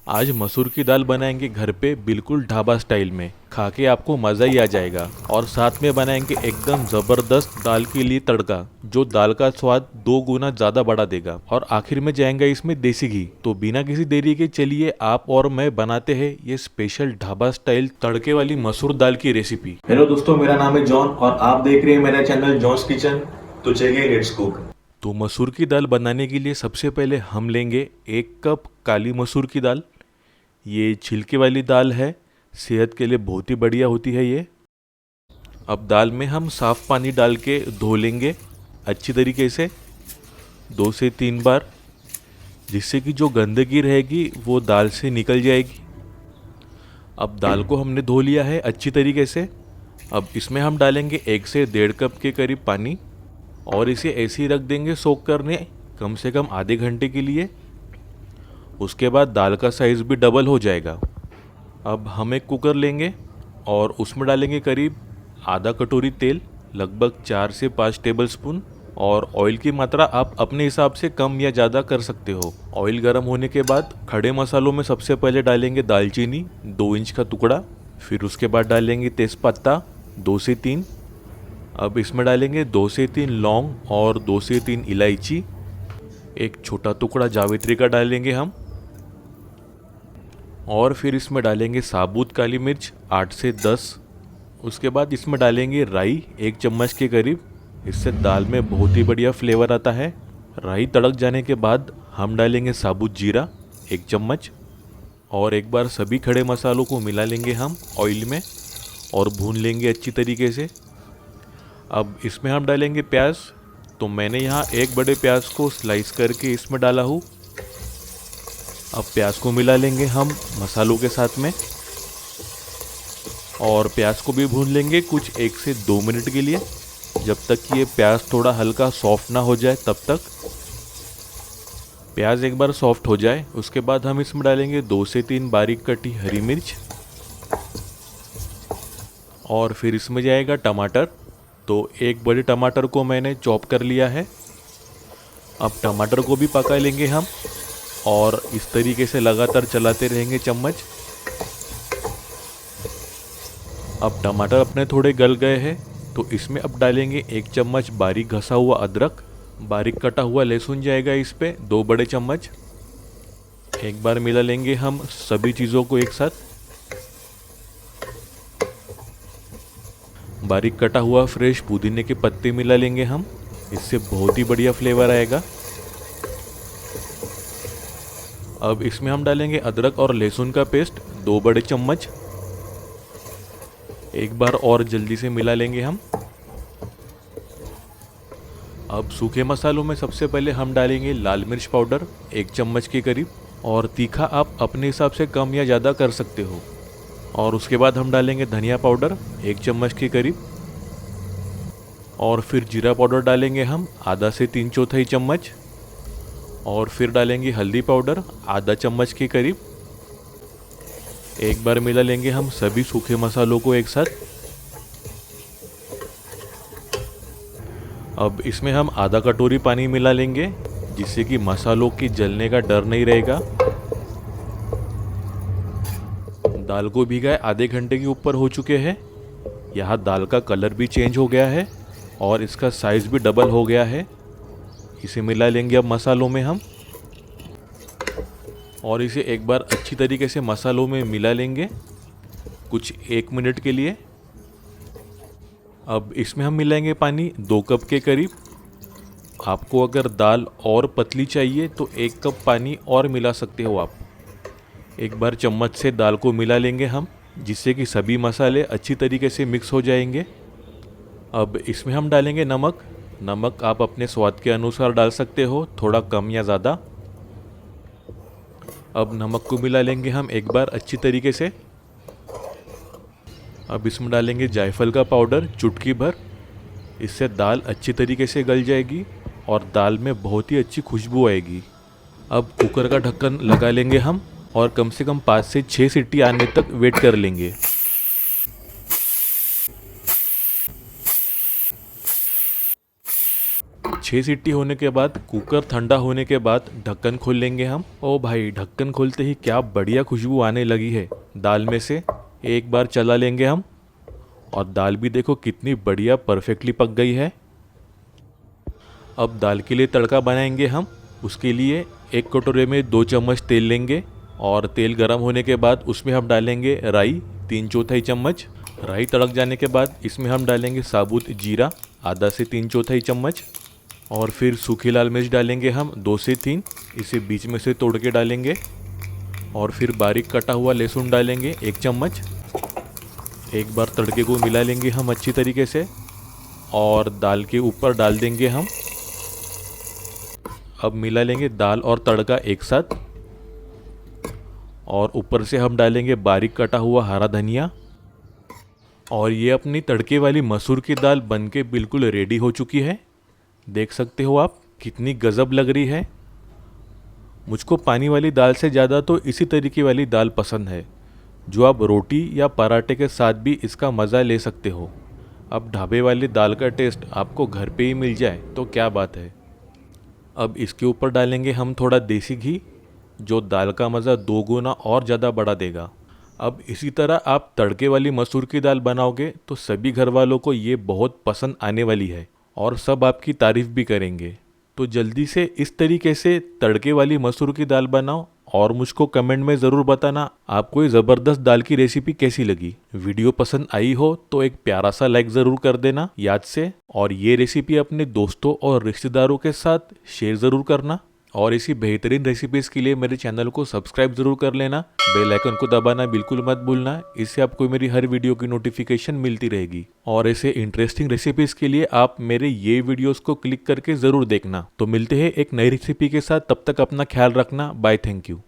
आज मसूर की दाल बनाएंगे घर पे बिल्कुल ढाबा स्टाइल में। खा के आपको मज़ा ही आ जाएगा। और साथ में बनाएंगे एकदम ज़बरदस्त दाल के लिए तड़का, जो दाल का स्वाद 2 गुना ज़्यादा बढ़ा देगा। और आखिर में जाएंगे इसमें देसी घी। तो बिना किसी देरी के चलिए आप और मैं बनाते हैं ये स्पेशल ढाबा स्टाइल तड़के वाली मसूर दाल की रेसिपी। हेलो दोस्तों, मेरा नाम है जॉन और आप देख रहे हैं मेरा चैनल जॉन्स किचन। तो चलिए लेट्स कुक। तो मसूर की दाल बनाने के लिए सबसे पहले हम लेंगे 1 कप काली मसूर की दाल। ये छिलके वाली दाल है, सेहत के लिए बहुत ही बढ़िया होती है ये। अब दाल में हम साफ़ पानी डाल के धो लेंगे अच्छी तरीके से 2 से 3 बार, जिससे कि जो गंदगी रहेगी वो दाल से निकल जाएगी। अब दाल को हमने धो लिया है अच्छी तरीके से। अब इसमें हम डालेंगे 1 से 1.5 कप के करीब पानी और इसे ऐसे ही रख देंगे सोक करने कम से कम आधे घंटे के लिए। उसके बाद दाल का साइज़ भी डबल हो जाएगा। अब हम एक कुकर लेंगे और उसमें डालेंगे करीब आधा कटोरी तेल, लगभग 4 से 5 टेबलस्पून। और ऑयल की मात्रा आप अपने हिसाब से कम या ज़्यादा कर सकते हो। ऑयल गर्म होने के बाद खड़े मसालों में सबसे पहले डालेंगे दालचीनी 2 इंच का टुकड़ा, फिर उसके बाद डालेंगे तेज़पत्ता 2 से 3। अब इसमें डालेंगे 2 से 3 लौंग और 2 से 3 इलायची। एक छोटा टुकड़ा जावित्री का डालेंगे हम। और फिर इसमें डालेंगे साबुत काली मिर्च 8 से 10। उसके बाद इसमें डालेंगे राई 1 चम्मच के करीब। इससे दाल में बहुत ही बढ़िया फ्लेवर आता है। राई तड़क जाने के बाद हम डालेंगे साबुत जीरा 1 चम्मच। और एक बार सभी खड़े मसालों को मिला लेंगे हम ऑयल में और भून लेंगे अच्छी तरीके से। अब इसमें हम डालेंगे प्याज। तो मैंने यहाँ एक बड़े प्याज को स्लाइस करके इसमें डाला हूँ। अब प्याज को मिला लेंगे हम मसालों के साथ में और प्याज को भी भून लेंगे कुछ 1 से 2 मिनट के लिए, जब तक कि ये प्याज थोड़ा हल्का सॉफ्ट ना हो जाए तब तक। प्याज एक बार सॉफ्ट हो जाए उसके बाद हम इसमें डालेंगे 2 से 3 बारीक कटी हरी मिर्च। और फिर इसमें जाएगा टमाटर। तो एक बड़े टमाटर को मैंने चॉप कर लिया है। अब टमाटर को भी पका लेंगे हम और इस तरीके से लगातार चलाते रहेंगे चम्मच। अब टमाटर अपने थोड़े गल गए हैं तो इसमें अब डालेंगे 1 चम्मच बारीक घसा हुआ अदरक। बारीक कटा हुआ लहसुन जाएगा इस पे 2 बड़े चम्मच। एक बार मिला लेंगे हम सभी चीज़ों को एक साथ। बारीक कटा हुआ फ्रेश पुदीने के पत्ते मिला लेंगे हम, इससे बहुत ही बढ़िया फ्लेवर आएगा। अब इसमें हम डालेंगे अदरक और लहसुन का पेस्ट 2 बड़े चम्मच। एक बार और जल्दी से मिला लेंगे हम। अब सूखे मसालों में सबसे पहले हम डालेंगे लाल मिर्च पाउडर 1 चम्मच के करीब। और तीखा आप अपने हिसाब से कम या ज़्यादा कर सकते हो। और उसके बाद हम डालेंगे धनिया पाउडर 1 चम्मच के करीब। और फिर जीरा पाउडर डालेंगे हम ½ से 3/4 चम्मच। और फिर डालेंगे हल्दी पाउडर ½ चम्मच के करीब। एक बार मिला लेंगे हम सभी सूखे मसालों को एक साथ। अब इसमें हम आधा कटोरी पानी मिला लेंगे, जिससे कि मसालों की जलने का डर नहीं रहेगा। दाल को भिगाए आधे घंटे के ऊपर हो चुके हैं। यहाँ दाल का कलर भी चेंज हो गया है और इसका साइज़ भी डबल हो गया है। इसे मिला लेंगे अब मसालों में हम और इसे एक बार अच्छी तरीके से मसालों में मिला लेंगे कुछ 1 मिनट के लिए। अब इसमें हम मिलाएंगे पानी 2 कप के करीब। आपको अगर दाल और पतली चाहिए तो 1 कप पानी और मिला सकते हो आप। एक बार चम्मच से दाल को मिला लेंगे हम, जिससे कि सभी मसाले अच्छी तरीके से मिक्स हो जाएंगे। अब इसमें हम डालेंगे नमक। नमक आप अपने स्वाद के अनुसार डाल सकते हो, थोड़ा कम या ज़्यादा। अब नमक को मिला लेंगे हम एक बार अच्छी तरीके से। अब इसमें डालेंगे जायफल का पाउडर चुटकी भर। इससे दाल अच्छी तरीके से गल जाएगी और दाल में बहुत ही अच्छी खुशबू आएगी। अब कुकर का ढक्कन लगा लेंगे हम और कम से कम 5 से 6 सीटी आने तक वेट कर लेंगे। 6 सीटी होने के बाद कुकर ठंडा होने के बाद ढक्कन खोल लेंगे हम। ओ भाई, ढक्कन खोलते ही क्या बढ़िया खुशबू आने लगी है दाल में से। एक बार चला लेंगे हम और दाल भी देखो कितनी बढ़िया परफेक्टली पक गई है। अब दाल के लिए तड़का बनाएंगे हम। उसके लिए एक कटोरे में 2 चम्मच तेल लेंगे और तेल गर्म होने के बाद उसमें हम डालेंगे राई 3/4 चम्मच। राई तड़क जाने के बाद इसमें हम डालेंगे साबुत जीरा आधा से 3/4 चम्मच और फिर सूखी लाल मिर्च डालेंगे हम 2 से 3, इसे बीच में से तोड़ के डालेंगे। और फिर बारीक कटा हुआ लहसुन डालेंगे 1 चम्मच। एक बार तड़के को मिला लेंगे हम अच्छी तरीके से और दाल के ऊपर डाल देंगे हम। अब मिला लेंगे दाल और तड़का एक साथ और ऊपर से हम डालेंगे बारीक कटा हुआ हरा धनिया। और ये अपनी तड़के वाली मसूर की दाल बनके बिल्कुल रेडी हो चुकी है। देख सकते हो आप कितनी गजब लग रही है। मुझको पानी वाली दाल से ज़्यादा तो इसी तरीके वाली दाल पसंद है, जो आप रोटी या पराठे के साथ भी इसका मज़ा ले सकते हो। अब ढाबे वाली दाल का टेस्ट आपको घर पे ही मिल जाए तो क्या बात है। अब इसके ऊपर डालेंगे हम थोड़ा देसी घी, जो दाल का मज़ा 2 गुना और ज़्यादा बढ़ा देगा। अब इसी तरह आप तड़के वाली मसूर की दाल बनाओगे तो सभी घर वालों को ये बहुत पसंद आने वाली है और सब आपकी तारीफ भी करेंगे। तो जल्दी से इस तरीके से तड़के वाली मसूर की दाल बनाओ और मुझको कमेंट में ज़रूर बताना आपको ये ज़बरदस्त दाल की रेसिपी कैसी लगी। वीडियो पसंद आई हो तो एक प्यारा सा लाइक ज़रूर कर देना याद से, और ये रेसिपी अपने दोस्तों और रिश्तेदारों के साथ शेयर ज़रूर करना। और इसी बेहतरीन रेसिपीज़ के लिए मेरे चैनल को सब्सक्राइब ज़रूर कर लेना। बेल आइकन को दबाना बिल्कुल मत भूलना, इससे आपको मेरी हर वीडियो की नोटिफिकेशन मिलती रहेगी। और ऐसे इंटरेस्टिंग रेसिपीज़ के लिए आप मेरे ये वीडियोस को क्लिक करके ज़रूर देखना। तो मिलते हैं एक नई रेसिपी के साथ, तब तक अपना ख्याल रखना। Bye, thank you.